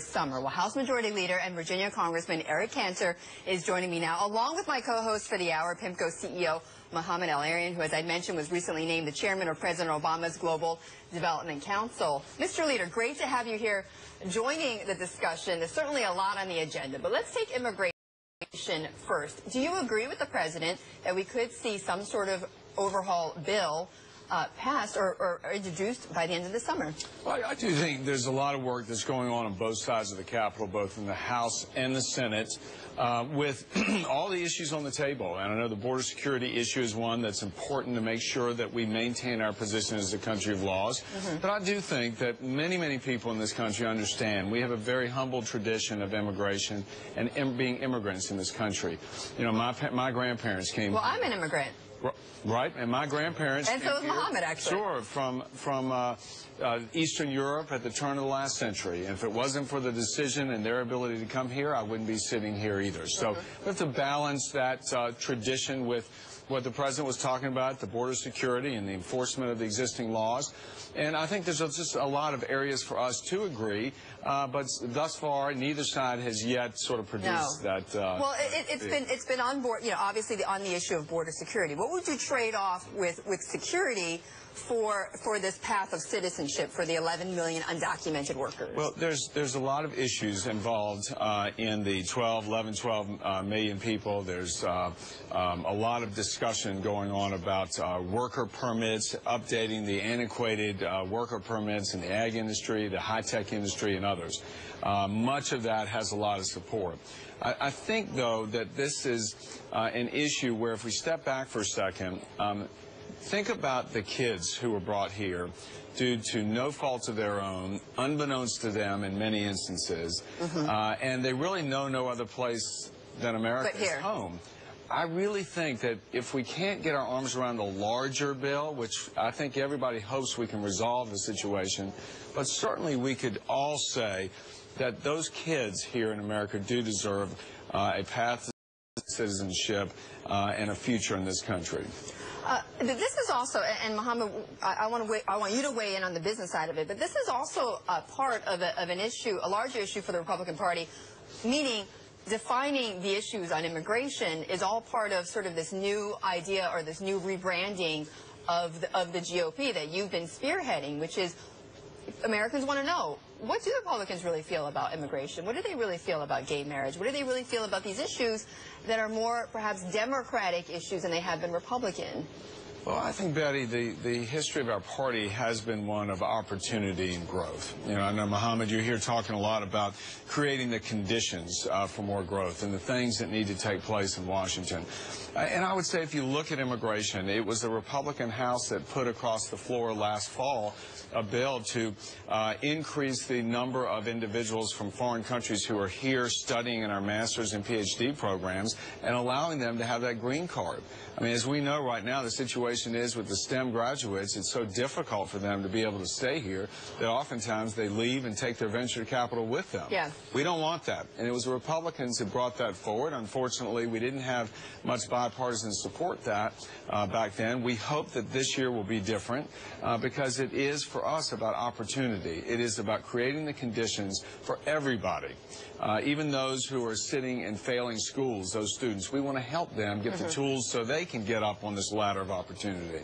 summer. Well, House Majority Leader and Virginia Congressman Eric Cantor is joining me now, along with my co-host for the hour, PIMCO CEO Mohamed El-Erian, who, as I mentioned, was recently named the chairman of President Obama's Global Development Council. Mr. Leader, great to have you here joining the discussion. There's certainly a lot on the agenda, but let's take immigration first. Do you agree with the president that we could see some sort of overhaul bill passed or introduced by the end of the summer? Well, I do think there's a lot of work that's going on both sides of the Capitol, both in the House and the Senate, with all the issues on the table. And I know the border security issue is one that's important to make sure that we maintain our position as a country of laws. But I do think that many people in this country understand we have a very humble tradition of immigration and being immigrants in this country. You know, my grandparents came. Well, I'm an immigrant. Right, and my grandparents. And so is Mohamed, actually. Sure, from Eastern Europe at the turn of the last century. And if it wasn't for the decision and their ability to come here, I wouldn't be sitting here either. So we have to balance that tradition with what the president was talking about, the border security and the enforcement of the existing laws. And I think there's just a lot of areas for us to agree, but thus far, neither side has yet sort of produced that. Well, it's been on board, you know, obviously on the issue of border security. What would you trade off with security for this path of citizenship for the 11 million undocumented workers? Well, there's a lot of issues involved in the 12 million people. There's a lot of discussion going on about worker permits, updating the antiquated worker permits in the ag industry, the high-tech industry, and others. Much of that has a lot of support. I think, though, that this is an issue where if we step back for a second, think about the kids who were brought here due to no fault of their own, unbeknownst to them in many instances, and they really know no other place than America's home. I really think that if we can't get our arms around the larger bill, which I think everybody hopes we can resolve the situation, but certainly we could all say that those kids here in America do deserve a path to citizenship and a future in this country. This is also, and Mohamed, I want you to weigh in on the business side of it, but this is also a part of an issue, a larger issue for the Republican Party, meaning defining the issues on immigration is all part of sort of this new idea or this new rebranding of the GOP that you've been spearheading, which is Americans want to know, what do Republicans really feel about immigration? What do they really feel about gay marriage? What do they really feel about these issues that are more perhaps Democratic issues than they have been Republican? Well, I think, Betty, the history of our party has been one of opportunity and growth. You know, I know, Mohamed, you're here talking a lot about creating the conditions for more growth and the things that need to take place in Washington. And I would say if you look at immigration, it was the Republican House that put across the floor last fall a bill to increase the number of individuals from foreign countries who are here studying in our master's and PhD programs and allowing them to have that green card. I mean, as we know right now, the situation is with the STEM graduates, it's so difficult for them to be able to stay here that oftentimes they leave and take their venture capital with them. Yeah. We don't want that. And it was the Republicans that brought that forward. Unfortunately, we didn't have much bipartisan support that back then. We hope that this year will be different because it is, for us, about opportunity. It is about creating the conditions for everybody, even those who are sitting in failing schools, those students. We want to help them get the tools so they can get up on this ladder of opportunity.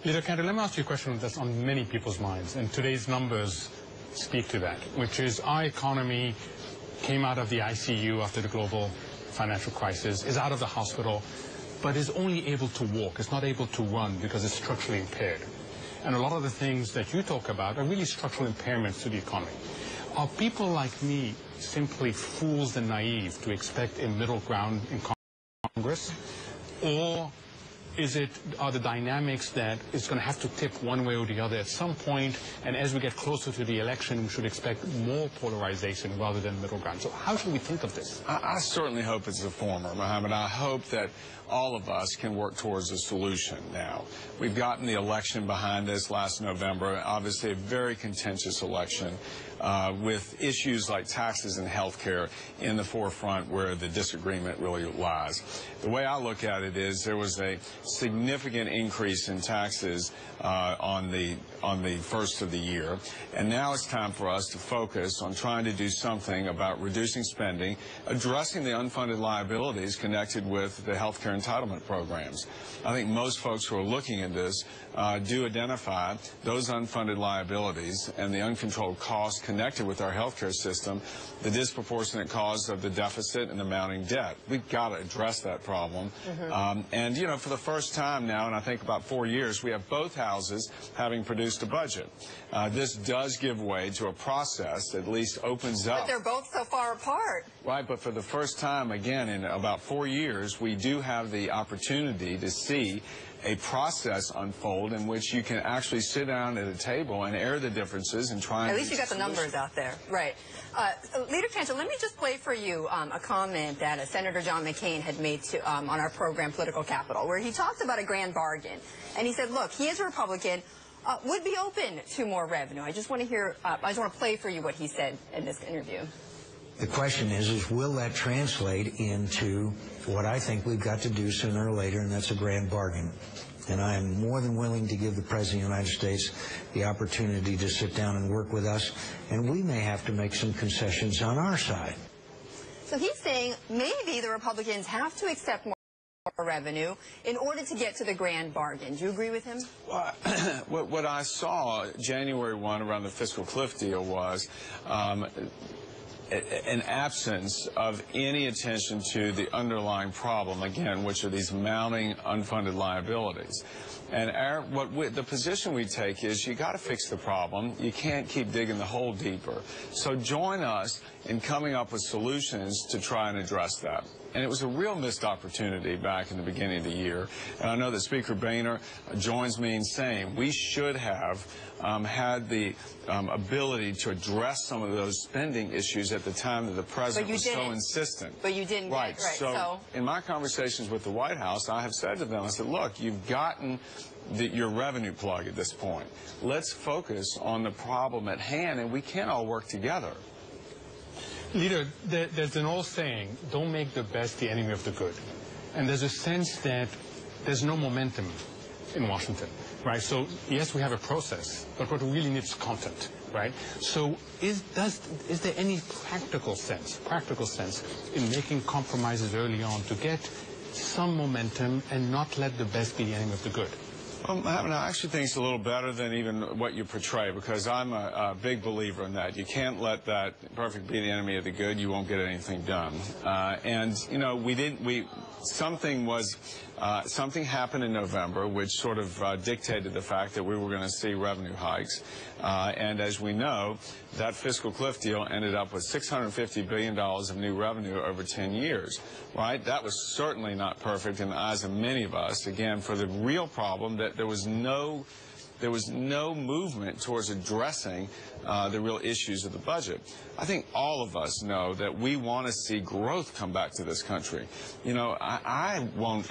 Leader Cantor, let me ask you a question that's on many people's minds, and today's numbers speak to that, which is our economy came out of the ICU after the global financial crisis, is out of the hospital, but is only able to walk. It's not able to run because it's structurally impaired. And a lot of the things that you talk about are really structural impairments to the economy. Are people like me simply fools and naive to expect a middle ground in Congress? Or are the dynamics that it's going to have to tip one way or the other at some point, and as we get closer to the election, we should expect more polarization rather than middle ground? So how should we think of this? I certainly hope it's the former, Mohamed. I hope that all of us can work towards a solution now. We've gotten the election behind us last November, obviously a very contentious election. with issues like taxes and health care in the forefront where the disagreement really lies. The way I look at it is there was a significant increase in taxes on the first of the year, and now it's time for us to focus on trying to do something about reducing spending, addressing the unfunded liabilities connected with the health care entitlement programs. I think most folks who are looking at this do identify those unfunded liabilities and the uncontrolled costs connected with our health care system, the disproportionate cause of the deficit and the mounting debt. We've got to address that problem. And, you know, for the first time now, and I think about 4 years, we have both houses having produced a budget. This does give way to a process that at least opens up. But they're both so far apart. Right, but for the first time, again, in about 4 years, we do have the opportunity to see a process unfold in which you can actually sit down at a table and air the differences and try and... At least you got the numbers out there. Right. Leader Cantor, let me just play for you a comment that Senator John McCain had made to, on our program, Political Capital, where he talked about a grand bargain. And he said, look, he is a Republican, would be open to more revenue. I just want to hear, I just want to play for you what he said in this interview. The question is will that translate into what I think we've got to do sooner or later, and that's a grand bargain. And I am more than willing to give the President of the United States the opportunity to sit down and work with us, and we may have to make some concessions on our side. So he's saying maybe the Republicans have to accept more revenue in order to get to the grand bargain. Do you agree with him? Well, what I saw January 1 around the fiscal cliff deal was an absence of any attention to the underlying problem, again, which are these mounting unfunded liabilities. And the position we take is you got to fix the problem. You can't keep digging the hole deeper. So join us in coming up with solutions to try and address that. And it was a real missed opportunity back in the beginning of the year. And I know that Speaker Boehner joins me in saying we should have had the ability to address some of those spending issues at the time that the President was so insistent. But you didn't. Right. So in my conversations with the White House, I have said to them, I said, look, you've gotten your revenue plug at this point. Let's focus on the problem at hand, and we can all work together. Leader, there's an old saying, don't make the best the enemy of the good. And there's a sense that there's no momentum in Washington, right? So, yes, we have a process, but what we really need is content, right? So is there any practical sense in making compromises early on to get some momentum and not let the best be the enemy of the good? I actually think it's a little better than even what you portray, because I'm a big believer in that. You can't let that perfect be the enemy of the good. You won't get anything done. And, you know, something happened in November which sort of dictated the fact that we were going to see revenue hikes. And as we know, that fiscal cliff deal ended up with $650 billion of new revenue over 10 years, right? That was certainly not perfect in the eyes of many of us, again, for the real problem that there was no movement towards addressing the real issues of the budget. I think all of us know that we want to see growth come back to this country. You know, I won't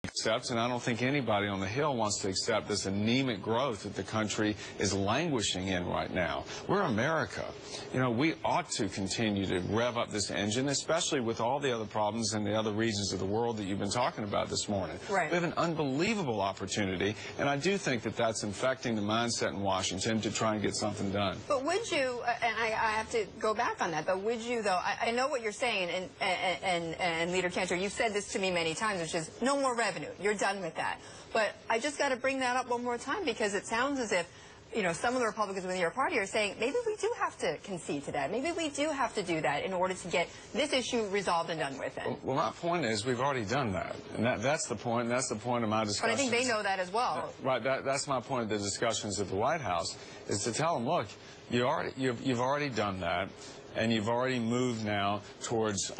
accept, and I don't think anybody on the Hill wants to accept this anemic growth that the country is languishing in right now. We're America. You know, we ought to continue to rev up this engine, especially with all the other problems in the other regions of the world that you've been talking about this morning. Right. We have an unbelievable opportunity, and I do think that that's infecting the mindset in Washington to try and get something done. But would you, and I have to go back on that, but would you, though, I know what you're saying, and Leader Cantor, you've said this to me many times, which is no more revenue. You're done with that. But I just got to bring that up one more time, because it sounds as if, you know, some of the Republicans within your party are saying maybe we do have to concede to that. Maybe we do have to do that in order to get this issue resolved and done with it. Well, my point is we've already done that. And that's the point, and that's the point of my discussions. But I think they know that as well. Right. That's my point of the discussions at the White House, is to tell them, look, you've already done that. And you've already moved now towards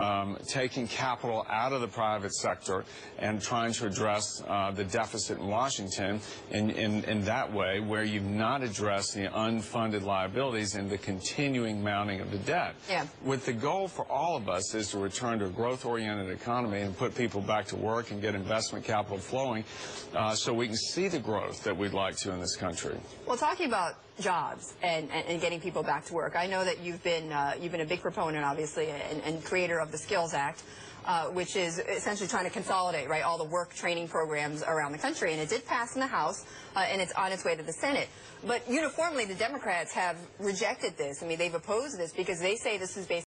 taking capital out of the private sector and trying to address the deficit in Washington in that way, where you've not addressed the unfunded liabilities and the continuing mounting of the debt. Yeah. With the goal for all of us is to return to a growth-oriented economy and put people back to work and get investment capital flowing so we can see the growth that we'd like to in this country. Well, talking about jobs and getting people back to work. I know that you've been a big proponent, obviously, and creator of the Skills Act, which is essentially trying to consolidate, right, all the work training programs around the country. And it did pass in the House, and it's on its way to the Senate. But uniformly, the Democrats have rejected this. I mean, they've opposed this because they say this is basically